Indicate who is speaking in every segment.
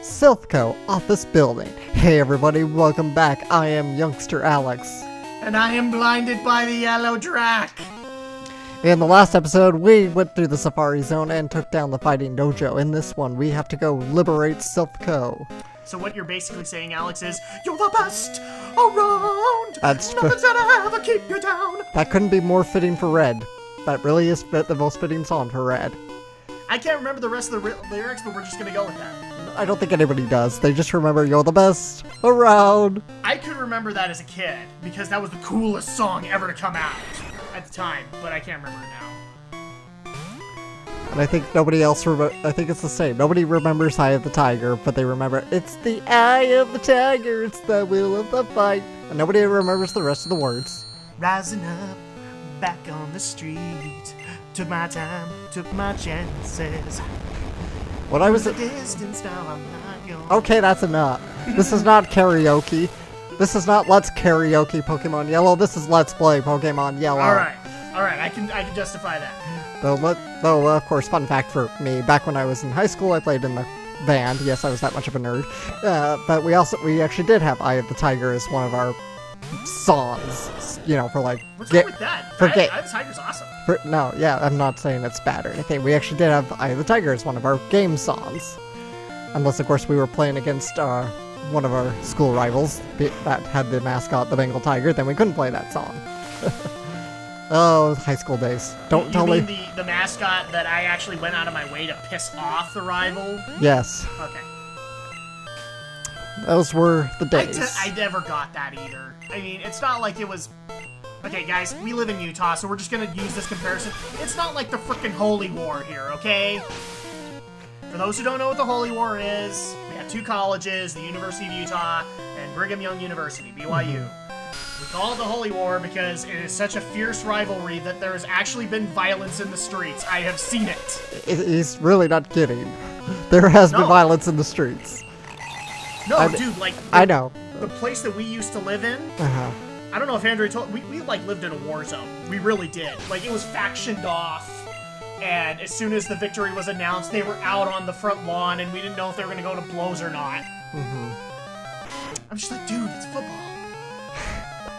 Speaker 1: Silph Co. office building. Hey everybody, welcome back. I am Youngster Alex.
Speaker 2: And I am blinded by the yellow Drak.
Speaker 1: In the last episode, we went through the Safari Zone and took down the Fighting Dojo. In this one, we have to go liberate Silph Co.
Speaker 2: So what you're basically saying, Alex, is, you're the best around!
Speaker 1: Nothing's
Speaker 2: gonna ever keep you down!
Speaker 1: That couldn't be more fitting for Red. That really is the most fitting song for Red.
Speaker 2: I can't remember the rest of the lyrics, but we're just gonna go with that.
Speaker 1: I don't think anybody does. They just remember you're the best around.
Speaker 2: I could remember that as a kid, because that was the coolest song ever to come out at the time, but I can't remember it now.
Speaker 1: And I think nobody else I think it's the same. Nobody remembers Eye of the Tiger, but they remember it's the eye of the tiger, it's the will of the fight. And nobody remembers the rest of the words.
Speaker 2: Rising up, back on the street, took my time, took my chances.
Speaker 1: What I was
Speaker 2: distance, now I'm not yours.
Speaker 1: Okay, that's enough. This is not karaoke. This is not Let's Karaoke Pokemon Yellow. This is Let's Play Pokemon Yellow.
Speaker 2: All right, I can justify that.
Speaker 1: Though, of course, fun fact for me, back when I was in high school, I played in the band. Yes, I was that much of a nerd. But we actually did have Eye of the Tiger as one of our songs. You know, for like.
Speaker 2: What's wrong with that? Eye of the Tiger's awesome.
Speaker 1: No, yeah, I'm not saying it's bad or anything. We actually did have Eye of the Tiger as one of our game songs. Unless, of course, we were playing against one of our school rivals that had the mascot, the Bengal Tiger, then we couldn't play that song. Oh, high school days. Don't tell me.
Speaker 2: You mean the mascot that I actually went out of my way to piss off the rival?
Speaker 1: Yes.
Speaker 2: Okay.
Speaker 1: Those were the days.
Speaker 2: I never got that either. I mean, it's not like it was... Okay, guys, we live in Utah, so we're just gonna use this comparison. It's not like the frickin' Holy War here, okay? For those who don't know what the Holy War is, we have two colleges, the University of Utah and Brigham Young University, BYU. We call it the Holy War because it is such a fierce rivalry that there has actually been violence in the streets. I have seen it.
Speaker 1: He's really not kidding. There has been violence in the streets.
Speaker 2: No, dude, like...
Speaker 1: I know.
Speaker 2: The place that we used to live in...
Speaker 1: Uh-huh.
Speaker 2: I don't know if Andrew told... We like, lived in a war zone. We really did. Like, it was factioned off. And as soon as the victory was announced, they were out on the front lawn, and we didn't know if they were going to go to blows or not.
Speaker 1: Mm-hmm.
Speaker 2: I'm just like, dude, it's football.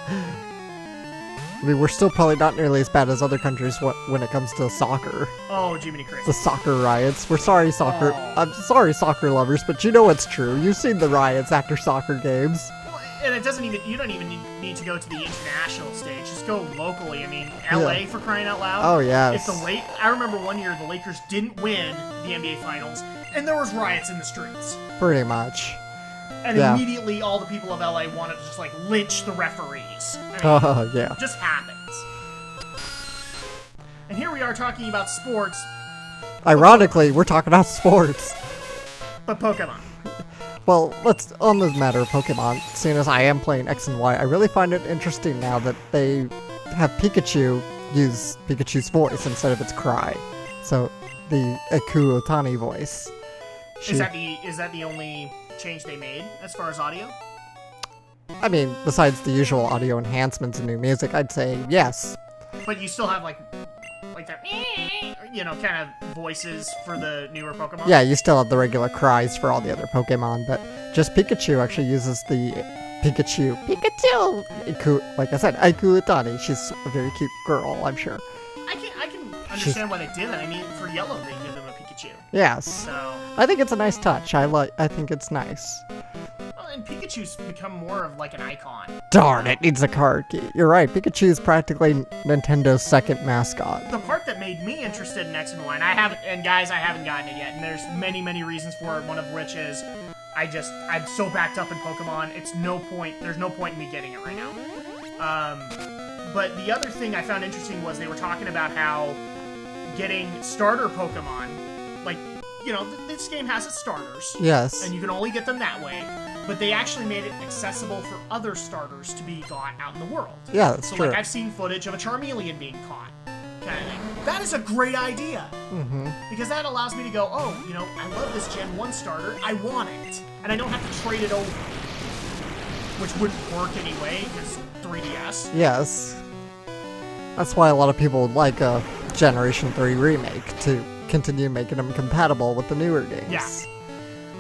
Speaker 1: I mean, we're still probably not nearly as bad as other countries when it comes to soccer.
Speaker 2: Oh, Jiminy Christmas.
Speaker 1: The soccer riots. We're sorry, soccer.
Speaker 2: Oh.
Speaker 1: I'm sorry, soccer lovers, but you know it's true. You've seen the riots after soccer games.
Speaker 2: Well, and it doesn't even... You don't even need to go to the international stage. Just go locally. I mean, LA for crying out loud.
Speaker 1: Oh, yes.
Speaker 2: I remember one year the Lakers didn't win the NBA Finals, and there was riots in the streets.
Speaker 1: Pretty much.
Speaker 2: And immediately all the people of LA wanted to just, like, lynch the referees. I mean,
Speaker 1: yeah.
Speaker 2: It just happens. And here we are talking about sports.
Speaker 1: Ironically, we're talking about sports.
Speaker 2: But Pokemon.
Speaker 1: Well, on the matter of Pokemon, seeing as I am playing X and Y, I really find it interesting now that they have Pikachu use Pikachu's voice instead of its cry. So, the Aku Otani voice.
Speaker 2: Is that the only change they made as far as audio?
Speaker 1: I mean, besides the usual audio enhancements and new music, I'd say yes.
Speaker 2: But you still have like that, you know, kind of voices for the newer Pokemon?
Speaker 1: Yeah, you still have the regular cries for all the other Pokemon, but just Pikachu actually uses the Pikachu! Like I said, Aku Otani. She's a very cute girl, I'm sure.
Speaker 2: I can understand why they did that. I mean, for Yellow, they give them a Pikachu.
Speaker 1: Yes.
Speaker 2: So...
Speaker 1: I think it's a nice touch. I think it's nice.
Speaker 2: Well, and Pikachu's become more of like an icon.
Speaker 1: Darn, it needs a card key. You're right, Pikachu's practically Nintendo's second mascot.
Speaker 2: The part that made me interested in X and Y, and guys, I haven't gotten it yet, and there's many reasons for it, one of which is I'm so backed up in Pokemon, there's no point in me getting it right now. But the other thing I found interesting was they were talking about how getting starter Pokemon, like, you know, this game has its starters.
Speaker 1: Yes.
Speaker 2: And you can only get them that way. But they actually made it accessible for other starters to be got out in the world.
Speaker 1: Yeah, that's true.
Speaker 2: So, like, I've seen footage of a Charmeleon being caught. Kind of thing. That is a great idea.
Speaker 1: Mm-hmm.
Speaker 2: Because that allows me to go, oh, you know, I love this Gen 1 starter. I want it. And I don't have to trade it over. Which wouldn't work anyway, because 3DS.
Speaker 1: Yes. That's why a lot of people would like a Generation 3 remake, to continue making them compatible with the newer games.
Speaker 2: Yeah.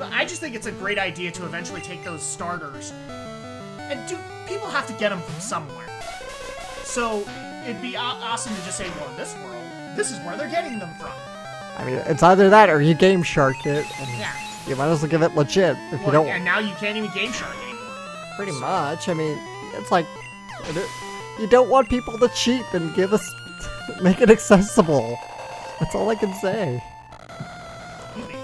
Speaker 2: I just think it's a great idea to eventually take those starters. And people have to get them from somewhere. So it'd be awesome to just say, well, in this world, this is where they're getting them from.
Speaker 1: I mean, it's either that or you Game Shark it. And
Speaker 2: yeah.
Speaker 1: You might as well give it legit if you don't.
Speaker 2: And now you can't even Game Shark anymore.
Speaker 1: Pretty much. I mean, it's like you don't want people to cheat and make it accessible. That's all I can say.
Speaker 2: Excuse me.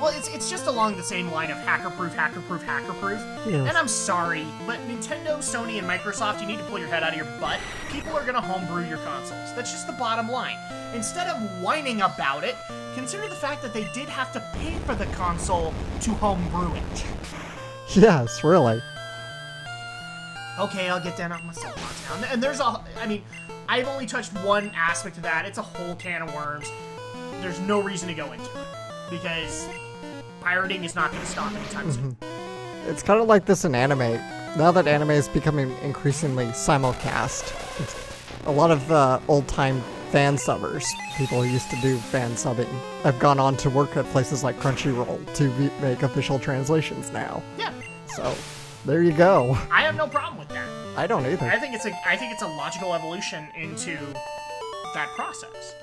Speaker 2: Well, it's just along the same line of hacker-proof, hacker-proof, hacker-proof.
Speaker 1: Yes.
Speaker 2: And I'm sorry, but Nintendo, Sony, and Microsoft, you need to pull your head out of your butt. People are gonna homebrew your consoles. That's just the bottom line. Instead of whining about it, consider the fact that they did have to pay for the console to homebrew it.
Speaker 1: Yes, really.
Speaker 2: Okay, I'll get down on my soapbox now. And there's I mean, I've only touched one aspect of that. It's a whole can of worms. There's no reason to go into it. Because pirating is not going to stop anytime soon.
Speaker 1: It's kind of like this in anime. Now that anime is becoming increasingly simulcast, a lot of old-time fan subbers, people who used to do fan subbing, have gone on to work at places like Crunchyroll to make official translations now.
Speaker 2: Yeah.
Speaker 1: So, there you go.
Speaker 2: I have no problem with that.
Speaker 1: I don't either.
Speaker 2: I think it's a logical evolution into that process.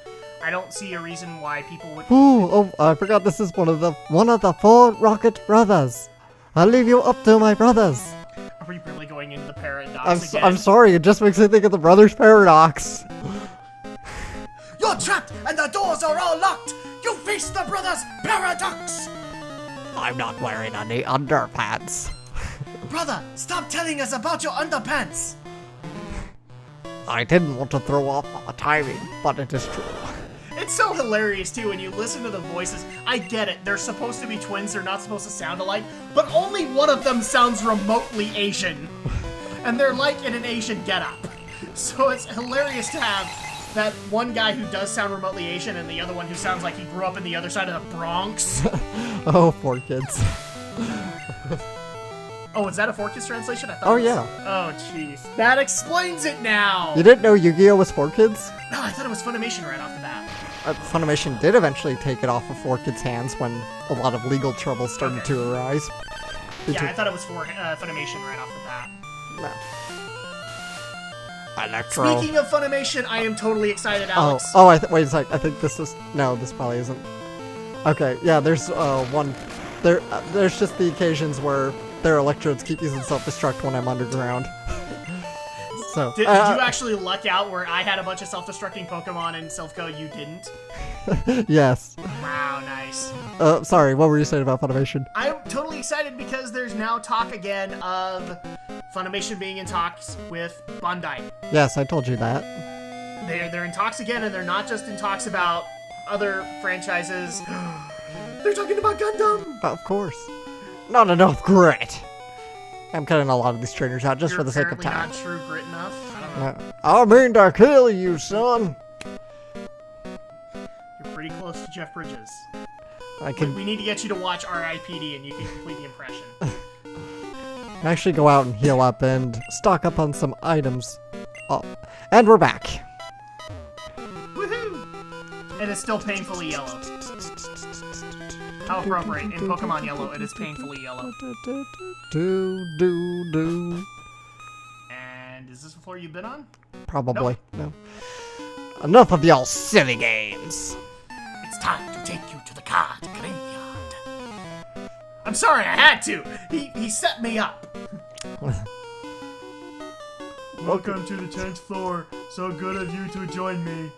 Speaker 2: I don't see a reason why people would.
Speaker 1: Ooh, oh, I forgot this is one of the 4 Rocket Brothers. I'll leave you up to my brothers.
Speaker 2: Are we really going into the paradox again?
Speaker 1: I'm sorry, it just makes me think of the Brothers Paradox.
Speaker 2: You're trapped and the doors are all locked. You face the Brothers Paradox.
Speaker 1: I'm not wearing any underpants.
Speaker 2: Brother, stop telling us about your underpants.
Speaker 1: I didn't want to throw off my timing, but it is true.
Speaker 2: It's so hilarious, too, when you listen to the voices. I get it. They're supposed to be twins. They're not supposed to sound alike. But only one of them sounds remotely Asian. And they're like in an Asian getup. So it's hilarious to have that one guy who does sound remotely Asian and the other one who sounds like he grew up in the other side of the Bronx.
Speaker 1: Oh, 4Kids.
Speaker 2: Oh, is that a 4Kids translation? I thought
Speaker 1: oh, yeah.
Speaker 2: Oh, jeez. That explains it now!
Speaker 1: You didn't know Yu-Gi-Oh! Was 4Kids?
Speaker 2: No, I thought it was Funimation right off the bat.
Speaker 1: Funimation did eventually take it off of 4Kids' hands when a lot of legal trouble started to arise.
Speaker 2: Yeah, I thought it was for Funimation right off the bat.
Speaker 1: No. Electro.
Speaker 2: Speaking of Funimation, I am totally excited, Alex.
Speaker 1: Wait a sec. I think this is... No, this probably isn't. Okay, yeah, there's one... There's just the occasions where their electrodes keep using self-destruct when I'm underground. So,
Speaker 2: did you actually luck out where I had a bunch of self-destructing Pokemon and Silph Co, you didn't?
Speaker 1: Yes.
Speaker 2: Wow, nice.
Speaker 1: Sorry, what were you saying about Funimation?
Speaker 2: I'm totally excited because there's now talk again of Funimation being in talks with Bandai.
Speaker 1: Yes, I told you that.
Speaker 2: They're in talks again, and they're not just in talks about other franchises. They're talking about Gundam!
Speaker 1: Of course. Not enough grit. I'm cutting a lot of these trainers out just for the sake of time.
Speaker 2: Not true grit enough? I don't know.
Speaker 1: I mean to kill you, son.
Speaker 2: You're pretty close to Jeff Bridges.
Speaker 1: We
Speaker 2: need to get you to watch R.I.P.D. and you can complete the impression.
Speaker 1: Actually go out and heal up and stock up on some items. Oh, and we're back.
Speaker 2: Woohoo! And it's still painfully yellow. How appropriate. In Pokemon Yellow, it is painfully yellow. And is this the floor you've been on?
Speaker 1: Probably. Nope. No. Enough of y'all silly games.
Speaker 2: It's time to take you to the card graveyard. I'm sorry, I had to. He set me up. Welcome to the 10th floor. So good of you to join me.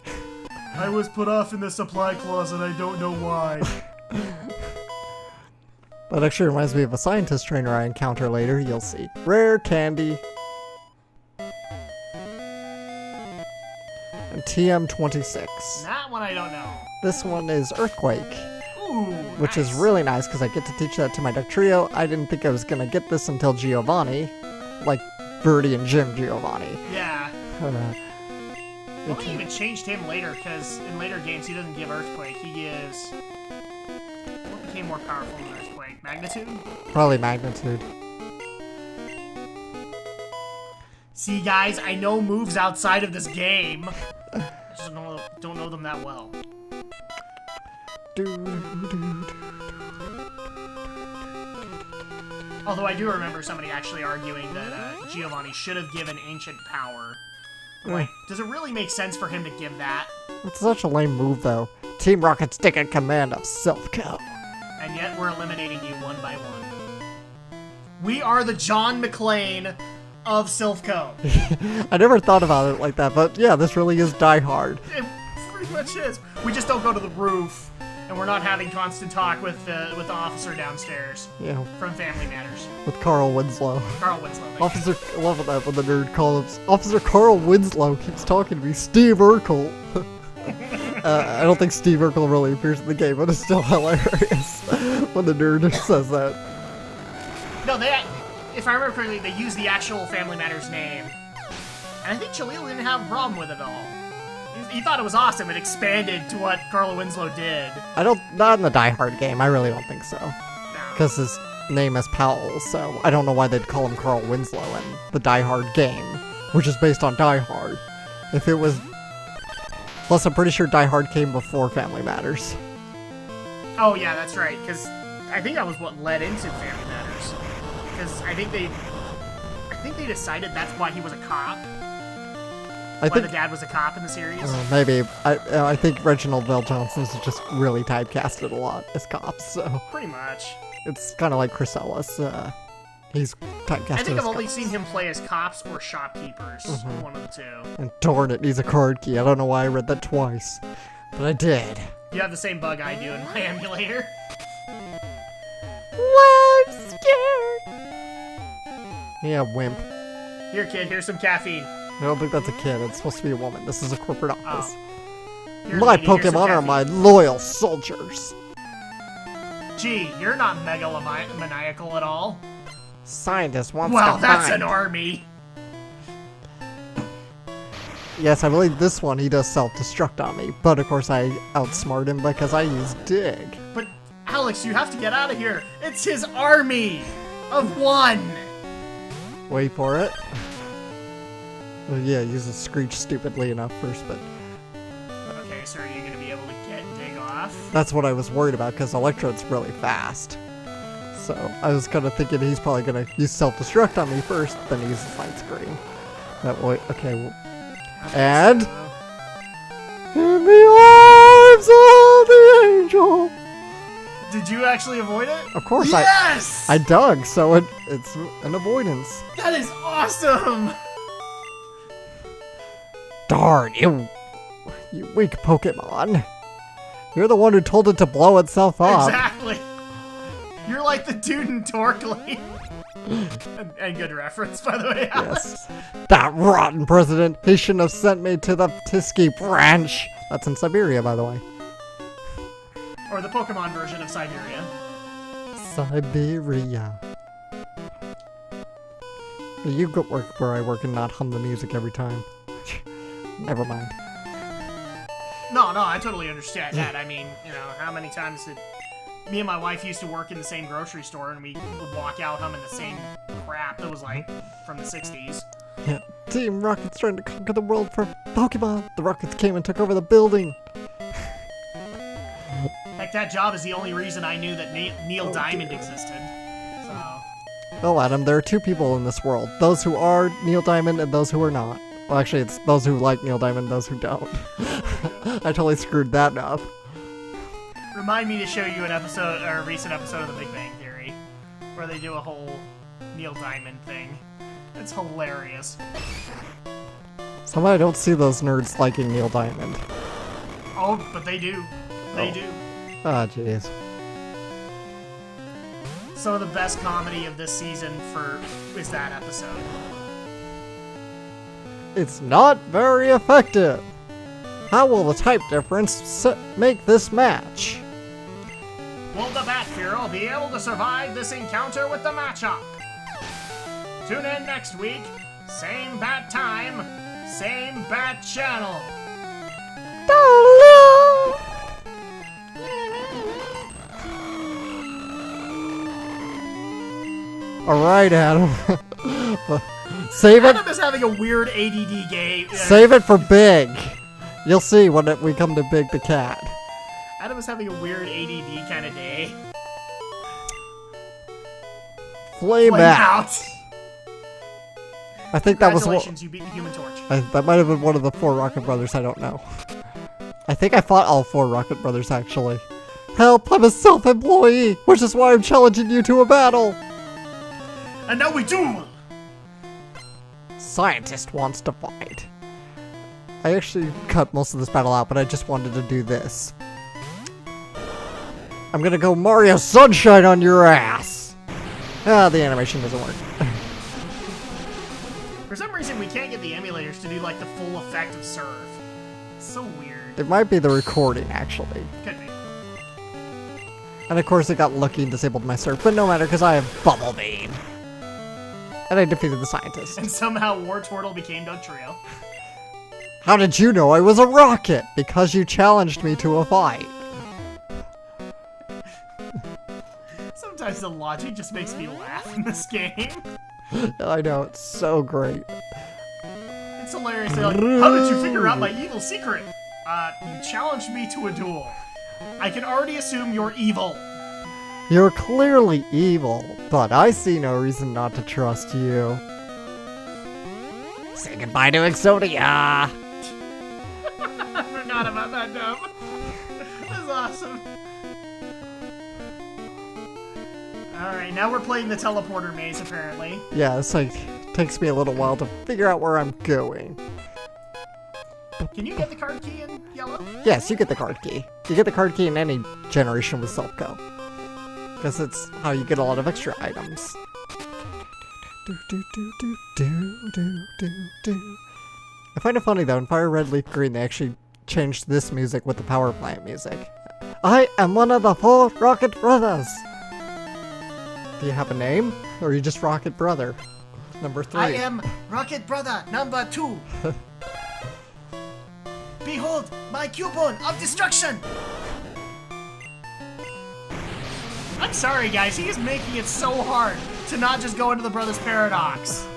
Speaker 2: I was put off in the supply closet. I don't know why.
Speaker 1: That actually reminds me of a scientist trainer I encounter later, you'll see. Rare candy. And TM26.
Speaker 2: That one I don't know.
Speaker 1: This one is Earthquake.
Speaker 2: Ooh,
Speaker 1: which is really nice because I get to teach that to my Duck Trio. I didn't think I was going to get this until Giovanni. Like Birdie and Jim Giovanni.
Speaker 2: Yeah. Well, they even changed him later because in later games he doesn't give Earthquake. He gives... What became more powerful than Earthquake? Magnitude?
Speaker 1: Probably Magnitude.
Speaker 2: See, guys, I know moves outside of this game. I just don't know them that well. Although I do remember somebody actually arguing that Giovanni should have given ancient power. I'm like, does it really make sense for him to give that?
Speaker 1: It's such a lame move, though. Team Rocket's taking command of Silph Co.
Speaker 2: And yet we're eliminating you one by one. We are the John McClane of Silph Co.
Speaker 1: I never thought about it like that, but yeah, this really is Die Hard.
Speaker 2: It pretty much is. We just don't go to the roof, and we're not having constant talk with the officer downstairs.
Speaker 1: Yeah.
Speaker 2: From Family Matters.
Speaker 1: With Carl Winslow.
Speaker 2: Carl Winslow.
Speaker 1: Officer, I love that when the nerd calls him. Officer Carl Winslow keeps talking to me. Steve Urkel. I don't think Steve Urkel really appears in the game, but it's still hilarious when the nerd says that.
Speaker 2: No, if I remember correctly, they used the actual Family Matters name. And I think Chalil didn't have a problem with it at all. He thought it was awesome. It expanded to what Carl Winslow did.
Speaker 1: Not in the Die Hard game. I really don't think so. Because his name is Powell, so I don't know why they'd call him Carl Winslow in the Die Hard game, which is based on Die Hard. If it was... Plus, I'm pretty sure Die Hard came before Family Matters.
Speaker 2: Oh, yeah, that's right, because I think that was what led into Family Matters. Because I think they decided that's why he was a cop. Why the dad was a cop in the series.
Speaker 1: Maybe. I think Reginald Bell Johnson's just really typecasted a lot as cops, so...
Speaker 2: Pretty much.
Speaker 1: It's kind of like Chris Ellis. He's typecasted
Speaker 2: I think
Speaker 1: as
Speaker 2: I've only
Speaker 1: cops.
Speaker 2: same him play as cops or shopkeepers. One of the two.
Speaker 1: And darn it, he's a card key. I don't know why I read that twice. But I did.
Speaker 2: You have the same bug I do in my emulator.
Speaker 1: Well, I'm scared. Yeah, wimp.
Speaker 2: Here, kid, here's some caffeine.
Speaker 1: I don't think that's a kid. It's supposed to be a woman. This is a corporate office.
Speaker 2: Here,
Speaker 1: My
Speaker 2: lady, here's some
Speaker 1: Pokemon are
Speaker 2: caffeine.
Speaker 1: my loyal soldiers.
Speaker 2: Gee, you're not megalomaniacal at all.
Speaker 1: Scientist wants
Speaker 2: Well,
Speaker 1: to
Speaker 2: that's
Speaker 1: find.
Speaker 2: an army.
Speaker 1: Yes, I believe this one he does self-destruct on me, but of course I outsmart him because I use Dig.
Speaker 2: But, Alex, you have to get out of here. It's his army of one.
Speaker 1: Wait for it. Well, yeah, uses Screech stupidly enough first, but
Speaker 2: Okay, so are you going to be able to get Dig off?
Speaker 1: that's what I was worried about because Electrode's really fast. So I was kind of thinking he's probably going to use self-destruct on me first, then use the Light Screen. That way, okay, well, and in the arms of the angel.
Speaker 2: Did you actually avoid it?
Speaker 1: Of course,
Speaker 2: yes!
Speaker 1: I dug, so it's an avoidance.
Speaker 2: That is awesome!
Speaker 1: Darn you weak Pokemon! You're the one who told it to blow itself up.
Speaker 2: Exactly. You're like the dude in Torkley. and good reference, by the way, Alex.
Speaker 1: Yes. That rotten president! He shouldn't have sent me to the Tisky branch. That's in Siberia, by the way.
Speaker 2: Or the Pokemon version of Siberia.
Speaker 1: Siberia. You go work where I work and not hum the music every time. Never mind.
Speaker 2: No, I totally understand that. I mean, you know, how many times did me and my wife used to work in the same grocery store and we would walk out humming the same crap that was like from the 60s.
Speaker 1: Yeah. Team Rocket's trying to conquer the world for Pokemon. The Rockets came and took over the building.
Speaker 2: Heck, that job is the only reason I knew that Neil Diamond existed. So,
Speaker 1: Oh, Adam, there are two people in this world. Those who are Neil Diamond and those who are not. Well, actually, it's those who like Neil Diamond and those who don't. I totally screwed that up.
Speaker 2: remind me to show you an episode, or a recent episode of The Big Bang Theory, where they do a whole Neil Diamond thing. It's hilarious.
Speaker 1: Somehow I don't see those nerds liking Neil Diamond.
Speaker 2: Oh, but they do. They do.
Speaker 1: Ah, jeez.
Speaker 2: Some of the best comedy of this season is that episode.
Speaker 1: It's not very effective. How will the type difference make this match?
Speaker 2: Will the Bat Hero be able to survive this encounter with the matchup? Tune in next week. Same bat time, same bat channel.
Speaker 1: Alright, Adam. Save it.
Speaker 2: Adam is having a weird ADD game.
Speaker 1: Save it for Big. You'll see when we come to Big the Cat.
Speaker 2: Adam is having a weird ADD kind of day.
Speaker 1: Flame out. I think that was
Speaker 2: Congratulations, you beat the Human Torch.
Speaker 1: that might have been one of the 4 Rocket Brothers, I don't know. I think I fought all 4 Rocket Brothers, actually. Help, I'm a self-employee, which is why I'm challenging you to a battle.
Speaker 2: And now we do!
Speaker 1: Scientist wants to fight. I actually cut most of this battle out, but I just wanted to do this. I'm gonna go Mario Sunshine on your ass! Ah, the animation doesn't work.
Speaker 2: For some reason, we can't get the emulators to do, like, the full effect of Surf. It's so weird.
Speaker 1: It might be the recording, actually.
Speaker 2: Could be.
Speaker 1: And of course, it got lucky and disabled my surf, but no matter, because I have Bubble Beam. And I defeated the scientist.
Speaker 2: And somehow War Turtle became Dugtrio.
Speaker 1: How did you know I was a rocket? Because you challenged me to a fight.
Speaker 2: Sometimes the logic just makes me laugh in this game.
Speaker 1: I know, it's so great.
Speaker 2: It's hilarious. They're like, how did you figure out my evil secret? You challenged me to a duel. I can already assume you're evil.
Speaker 1: You're clearly evil, but I see no reason not to trust you. Say goodbye to Exodia!
Speaker 2: I forgot about that dub. That's awesome. Alright, now we're playing the teleporter maze, apparently.
Speaker 1: Yeah, it's like, takes me a little while to figure out where I'm going.
Speaker 2: Can you get the card key in yellow?
Speaker 1: Yes, you get the card key. You get the card key in any generation with Silph Co. Because it's how you get a lot of extra items. I find it funny though, in Fire Red Leaf Green they actually changed this music with the power plant music. I am one of the 4 Rocket Brothers! Do you have a name? Or are you just Rocket Brother? Number 3.
Speaker 2: I am Rocket Brother number 2. Behold, my coupon of destruction! I'm sorry, guys. He is making it so hard to not just go into the Brothers Paradox.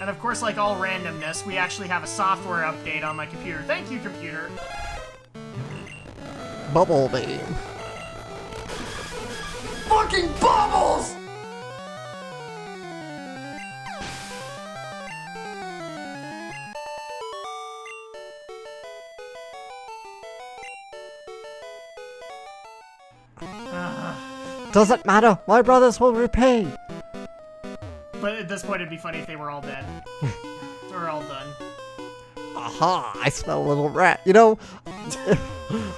Speaker 2: And of course, like all randomness, we actually have a software update on my computer. Thank you, computer.
Speaker 1: Bubble Beam.
Speaker 2: Fucking bubbles!
Speaker 1: Doesn't matter, my brothers will repay.
Speaker 2: But at this point, it'd be funny if they were all dead. We're all done.
Speaker 1: Aha, I smell a little rat. You know,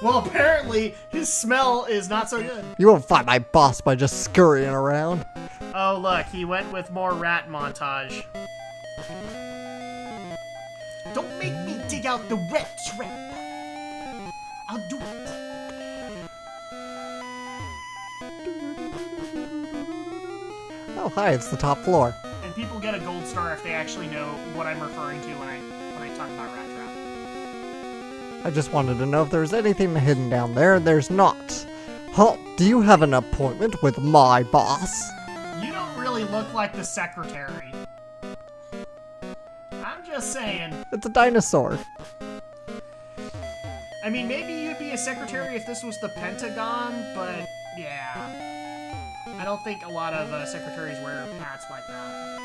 Speaker 2: Well, apparently, his smell is not so good.
Speaker 1: you won't find my boss by just scurrying around.
Speaker 2: Oh, look, he went with more rat montage. Don't make me dig out the rat trap. I'll do it.
Speaker 1: Oh, hi, it's the top floor.
Speaker 2: And people get a gold star if they actually know what I'm referring to when I talk about rat trap.
Speaker 1: I just wanted to know if there's anything hidden down there. There's not. Huh, do you have an appointment with my boss?
Speaker 2: You don't really look like the secretary. I'm just saying.
Speaker 1: It's a dinosaur.
Speaker 2: I mean, maybe you'd be a secretary if this was the Pentagon, but yeah. I don't think a lot of secretaries wear hats like that.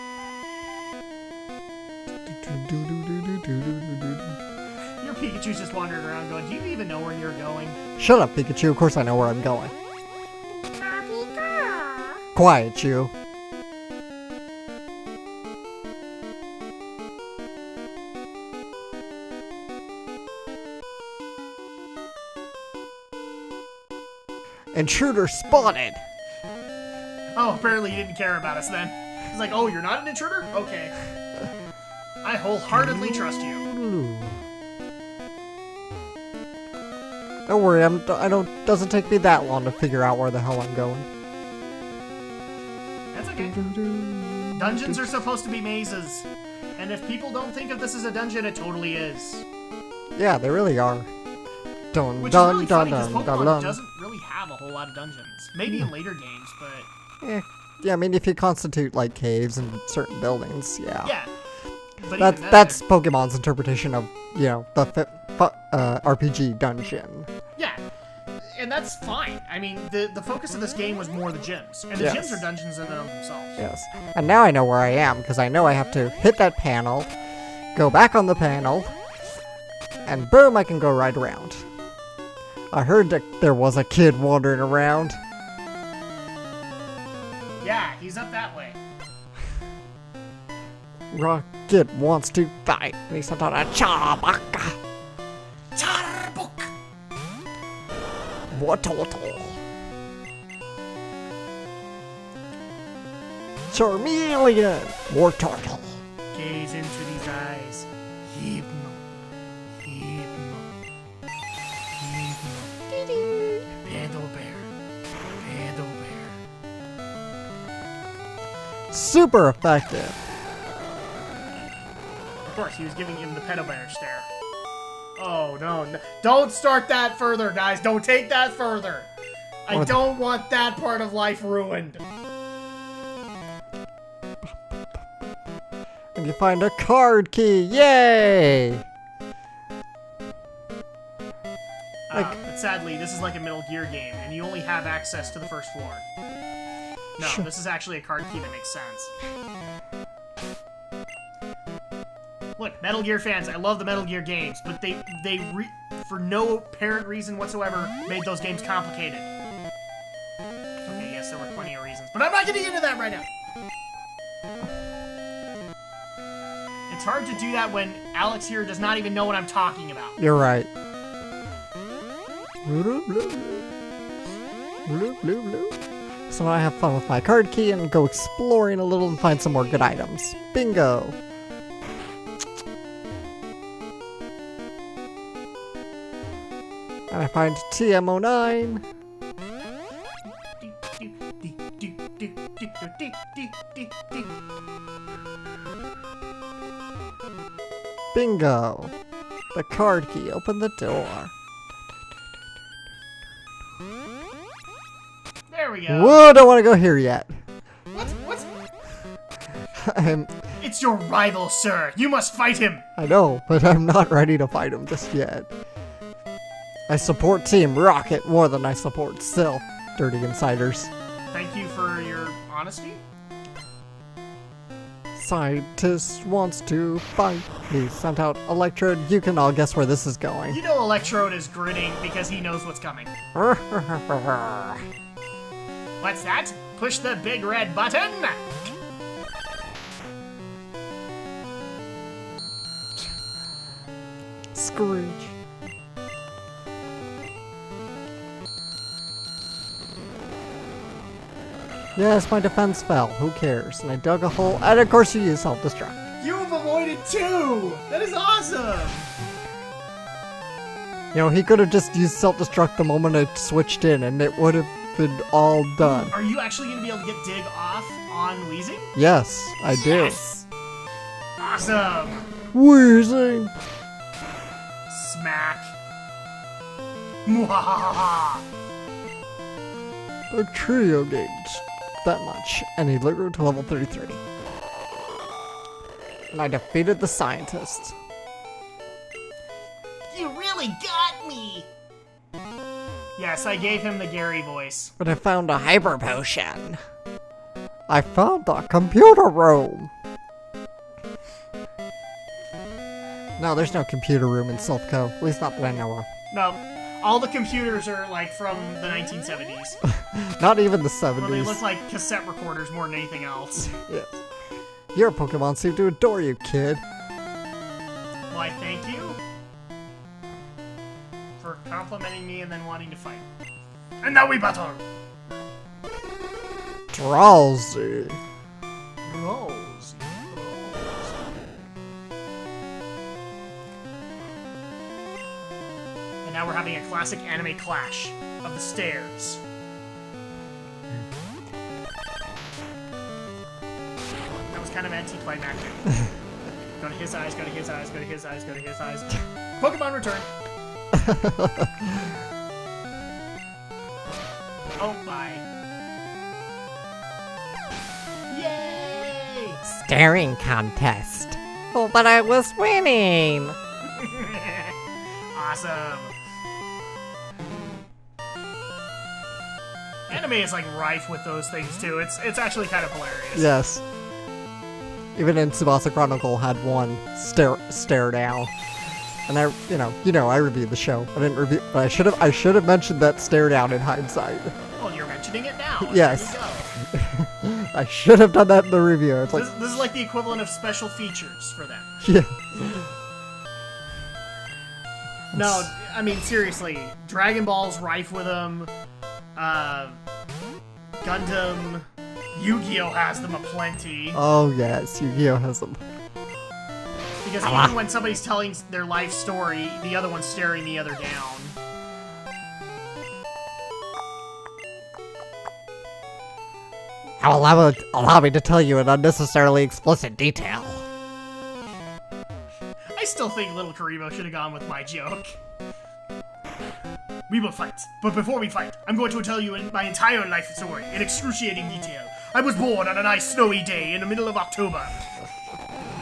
Speaker 2: Your Pikachu's just wandering around going, do you even know where you're going?
Speaker 1: Shut up, Pikachu. Of course I know where I'm going. Quiet, you. Intruder spotted!
Speaker 2: Oh, apparently you didn't care about us then. It's like, oh, you're not an intruder? Okay. I wholeheartedly trust you.
Speaker 1: Don't worry, doesn't take me that long to figure out where the hell I'm going.
Speaker 2: That's okay. Dungeons are supposed to be mazes. And if people don't think of this as a dungeon, it totally is.
Speaker 1: Yeah, they really are. Dun
Speaker 2: Which
Speaker 1: dun
Speaker 2: is really
Speaker 1: dun
Speaker 2: funny, because
Speaker 1: dun
Speaker 2: Pokemon
Speaker 1: dun.
Speaker 2: doesn't really have a whole lot of dungeons. Maybe in later games, but...
Speaker 1: Yeah, I mean, if you constitute, like, caves and certain buildings, yeah.
Speaker 2: Yeah. But
Speaker 1: That's Pokemon's interpretation of, you know, the RPG dungeon.
Speaker 2: Yeah. and that's fine. I mean, the focus of this game was more the gyms. And the gyms are dungeons in and of themselves.
Speaker 1: Yes. And now I know where I am, because I know I have to hit that panel, go back on the panel, and boom, I can go right around. I heard that there was a kid wandering around.
Speaker 2: Yeah, he's up that way.
Speaker 1: Rocket wants to fight. And he's not on a chabaka.
Speaker 2: Charbuk!
Speaker 1: Watoto. Charmeleon. More turtle.
Speaker 2: Gaze into these eyes. Hypno. Hypno. Hypno. Pedo bear. Pedo bear.
Speaker 1: Super effective.
Speaker 2: Of course, he was giving him the pedo bear stare. Oh, no. Don't start that further, guys. Don't take that further. I don't want that part of life ruined.
Speaker 1: And you find a card key. Yay!
Speaker 2: But sadly, this is like a Metal Gear game, and you only have access to the first floor. No, this is actually a card key that makes sense. Look, Metal Gear fans, I love the Metal Gear games, but they for no apparent reason whatsoever, made those games complicated. Okay, yes, there were plenty of reasons, but I'm not getting into that right now. It's hard to do that when Alex here does not even know what I'm talking about.
Speaker 1: You're right. So now I have fun with my card key and go exploring a little and find some more good items. Bingo! And I find TM09. Bingo! The card key. Open the door.
Speaker 2: There we go.
Speaker 1: Whoa, don't want to go here yet.
Speaker 2: What?
Speaker 1: I'm...
Speaker 2: It's your rival, sir. You must fight him.
Speaker 1: I know, but I'm not ready to fight him just yet. I support Team Rocket more than I support Silph, dirty insiders.
Speaker 2: Thank you for your honesty.
Speaker 1: Scientist wants to fight. He sent out Electrode. You can all guess where this is going.
Speaker 2: You know Electrode is grinning because he knows what's coming. What's that? Push the big red button!
Speaker 1: Scrooge. Yes, my defense fell. Who cares? And I dug a hole, and of course you use self-destruct.
Speaker 2: You've avoided two! That is awesome!
Speaker 1: You know, he could have just used self-destruct the moment I switched in, and it would have been all done.
Speaker 2: Are you actually going to be able to get dig off on Wheezing?
Speaker 1: Yes, I do.
Speaker 2: Yes! Awesome!
Speaker 1: Wheezing!
Speaker 2: Smack. Mwahaha!
Speaker 1: The trio gained that much, and he grew to level 33. And I defeated the scientist.
Speaker 2: You really got me! Yes, I gave him the Gary voice.
Speaker 1: But I found a hyper potion. I found the computer room. No, there's no computer room in Silph Co. At least not that I know of.
Speaker 2: No, all the computers are like from the 1970s.
Speaker 1: Not even the 70s.
Speaker 2: Well, they look like cassette recorders more than anything else.
Speaker 1: Yes. Your Pokemon seem to adore you, kid.
Speaker 2: Why, thank you for complimenting me and then wanting to fight. And now we battle!
Speaker 1: Drowsy.
Speaker 2: Rose. And now we're having a classic anime clash of the stairs. That was kind of anticlimactic. Go to his eyes, go to his eyes, go to his eyes, go to his eyes. Pokemon return! Oh, bye. Yay!
Speaker 1: Staring contest. Oh, but I was winning.
Speaker 2: Awesome. Anime is like rife with those things too. It's actually kind of hilarious.
Speaker 1: Yes. Even in Tsubasa Chronicle had one stare down. And I, I reviewed the show. I didn't review, but I should have mentioned that stare down in hindsight.
Speaker 2: Well, you're mentioning it now.
Speaker 1: Yes.
Speaker 2: There you go.
Speaker 1: I should have done that in the review. It's like
Speaker 2: this is like the equivalent of special features for them.
Speaker 1: Yeah.
Speaker 2: No, I mean seriously, Dragon Ball's rife with them. Gundam, Yu-Gi-Oh has them aplenty.
Speaker 1: Oh yes, Yu-Gi-Oh has them.
Speaker 2: Because even when somebody's telling their life story, the other one's staring the other down.
Speaker 1: Now allow me to tell you in unnecessarily explicit detail.
Speaker 2: I still think Little Karibo should have gone with my joke. We will fight, but before we fight, I'm going to tell you my entire life story in excruciating detail. I was born on a nice snowy day in the middle of October.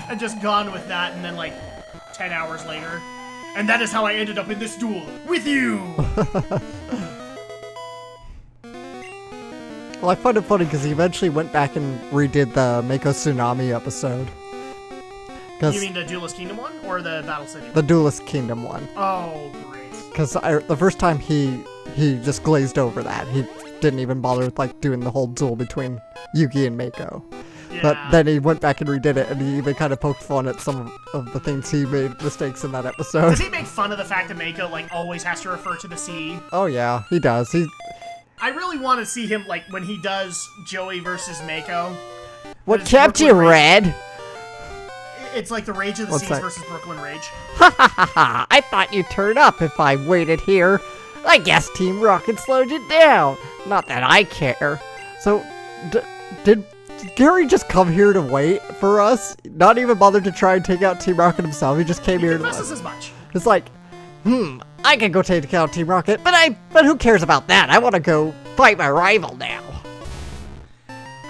Speaker 2: And just gone with that, and then like 10 hours later. And that is how I ended up in this duel with you!
Speaker 1: Well, I find it funny because he eventually went back and redid the Mako Tsunami episode.
Speaker 2: You mean the Duelist Kingdom one, or the Battle City one?
Speaker 1: The Duelist Kingdom one.
Speaker 2: Oh, great.
Speaker 1: Because the first time he just glazed over that. He didn't even bother with like doing the whole duel between Yugi and Mako.
Speaker 2: Yeah.
Speaker 1: But then he went back and redid it, and he even kind of poked fun at some of the things he made mistakes in that episode.
Speaker 2: Does he make fun of the fact that Mako like always has to refer to the sea?
Speaker 1: Oh yeah, he does.
Speaker 2: I really want to see him like when he does Joey versus Mako.
Speaker 1: What kept you, Red?
Speaker 2: It's like the Rage of the Seas versus Brooklyn Rage.
Speaker 1: Ha ha ha ha! I thought you'd turn up if I waited here. I guess Team Rocket slowed you down. Not that I care. So, did Gary just come here to wait for us? Not even bother to try and take out Team Rocket himself. He just came here to wait.
Speaker 2: As much.
Speaker 1: It's like, I can go take out Team Rocket, but who cares about that? I want to go fight my rival now.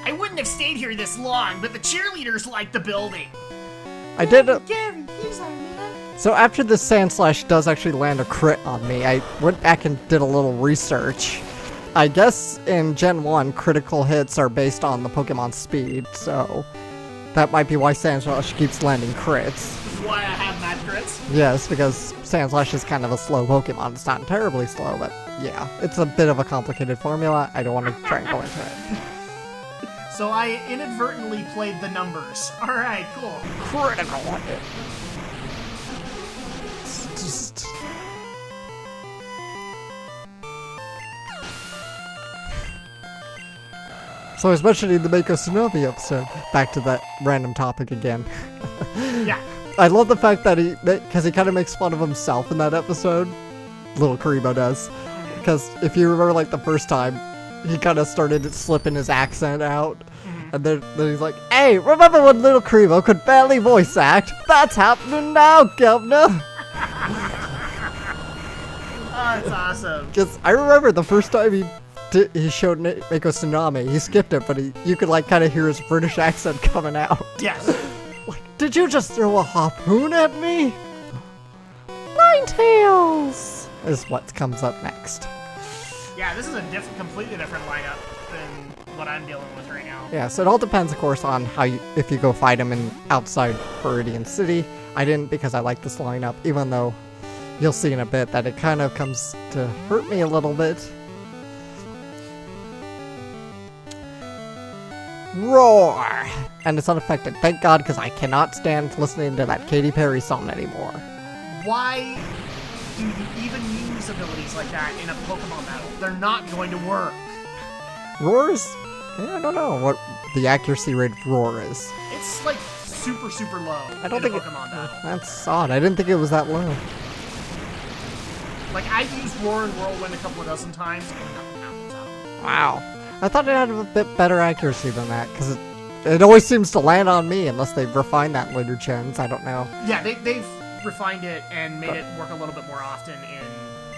Speaker 2: I wouldn't have stayed here this long, but the cheerleaders like the building.
Speaker 1: I did.
Speaker 2: Gary, he's our man.
Speaker 1: So after the Sand Slash does actually land a crit on me, I went back and did a little research. I guess in Gen 1, critical hits are based on the Pokemon's speed, so that might be why Sand Slash keeps landing crits.
Speaker 2: This is why I have mad crits?
Speaker 1: Yes, because Sand Slash is kind of a slow Pokemon. It's not terribly slow, but yeah, it's a bit of a complicated formula. I don't want to try and go into it.
Speaker 2: So I inadvertently played the numbers. Alright, cool.
Speaker 1: Critical hit. Just... So I was mentioning the Mako Tsunami episode. Back to that random topic again.
Speaker 2: Yeah.
Speaker 1: I love the fact that because he kind of makes fun of himself in that episode. Little Karibo does. Because if you remember, like, the first time, he kind of started slipping his accent out. And then he's like, hey, remember when Little Karibo could barely voice act? That's happening now, Governor!
Speaker 2: Oh, that's awesome.
Speaker 1: Because I remember the first time he showed Mako Tsunami, he skipped it, but you could, like, kind of hear his British accent coming out.
Speaker 2: Yes.
Speaker 1: Like, did you just throw a harpoon at me? Ninetales is what comes up next.
Speaker 2: Yeah, this is a completely different lineup than what I'm dealing with right now.
Speaker 1: Yeah, so it all depends, of course, on if you go fight him outside Viridian City. I didn't because I like this lineup, even though you'll see in a bit that it kind of comes to hurt me a little bit. Roar! And it's unaffected. Thank God, because I cannot stand listening to that Katy Perry song anymore.
Speaker 2: Why do you even use abilities like that in a Pokemon battle? They're not going to work.
Speaker 1: Roars? I don't know what the accuracy rate of Roar is.
Speaker 2: It's like super, super low.
Speaker 1: I don't think
Speaker 2: Pokemon battle.
Speaker 1: That's odd. I didn't think it was that low.
Speaker 2: Like, I've used Roar and Whirlwind a couple of dozen times, and nothing happens out of it.
Speaker 1: Wow. I thought it had a bit better accuracy than that, because it always seems to land on me unless they've refined that in later gens. I don't know.
Speaker 2: Yeah, they've refined it and made it work a little bit more often in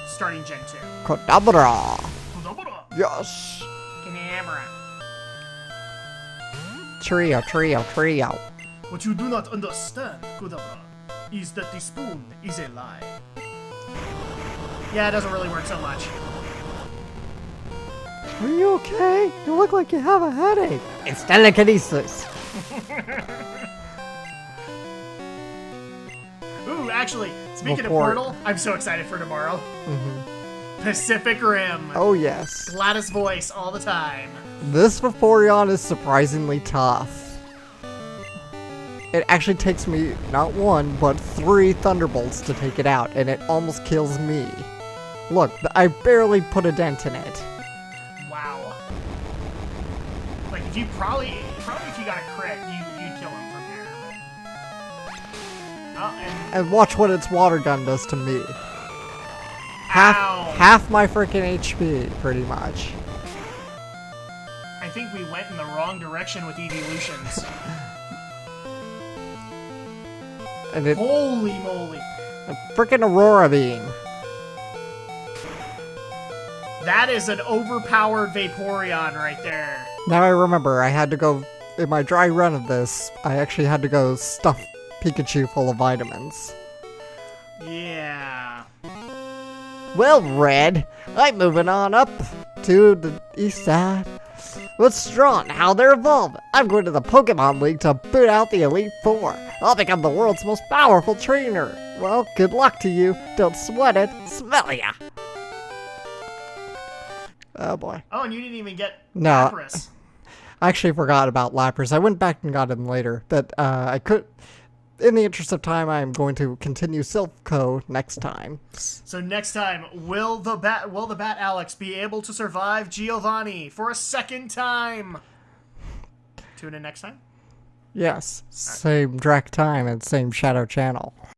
Speaker 2: starting Gen 2.
Speaker 1: Kadabra!
Speaker 2: Kadabra!
Speaker 1: Yes!
Speaker 2: Kadabra.
Speaker 1: Trio, trio, trio.
Speaker 2: What you do not understand, Kadabra, is that the spoon is a lie. Yeah, it doesn't really work so much.
Speaker 1: Are you okay? You look like you have a headache. It's telekinesis.
Speaker 2: Ooh, actually, speaking of
Speaker 1: Before-
Speaker 2: Portal, I'm so excited for tomorrow. Pacific Rim.
Speaker 1: Oh, yes.
Speaker 2: Loudest voice all the time.
Speaker 1: This Vaporeon is surprisingly tough. It actually takes me not 1, but 3 Thunderbolts to take it out, and it almost kills me. Look, I barely put a dent in it.
Speaker 2: Wow. Like, if you probably if you got a crit, you'd kill him from here. Oh,
Speaker 1: And watch what its water gun does to me.
Speaker 2: Ow.
Speaker 1: Half my freaking HP, pretty much.
Speaker 2: I think we went in the wrong direction with evolutions.
Speaker 1: And it
Speaker 2: Holy moly.
Speaker 1: a freaking Aurora Beam.
Speaker 2: That is an overpowered Vaporeon right there.
Speaker 1: Now I remember, I had to go, in my dry run of this, I actually had to go stuff Pikachu full of vitamins.
Speaker 2: Yeah.
Speaker 1: Well, Red, I'm moving on up to the east side. With Straw and how they're evolving, I'm going to the Pokemon League to boot out the Elite Four. I'll become the world's most powerful trainer. Well, good luck to you. Don't sweat it. Smell ya. Oh boy.
Speaker 2: Oh, and you didn't even get
Speaker 1: No.
Speaker 2: Lapras.
Speaker 1: I actually forgot about Lapras. I went back and got him later, but I could. In the interest of time, I'm going to continue Silph Co next time.
Speaker 2: So next time, will the Bat Alex be able to survive Giovanni for a second time? Tune in next time.
Speaker 1: Yes, same Drak time and same Shadow channel.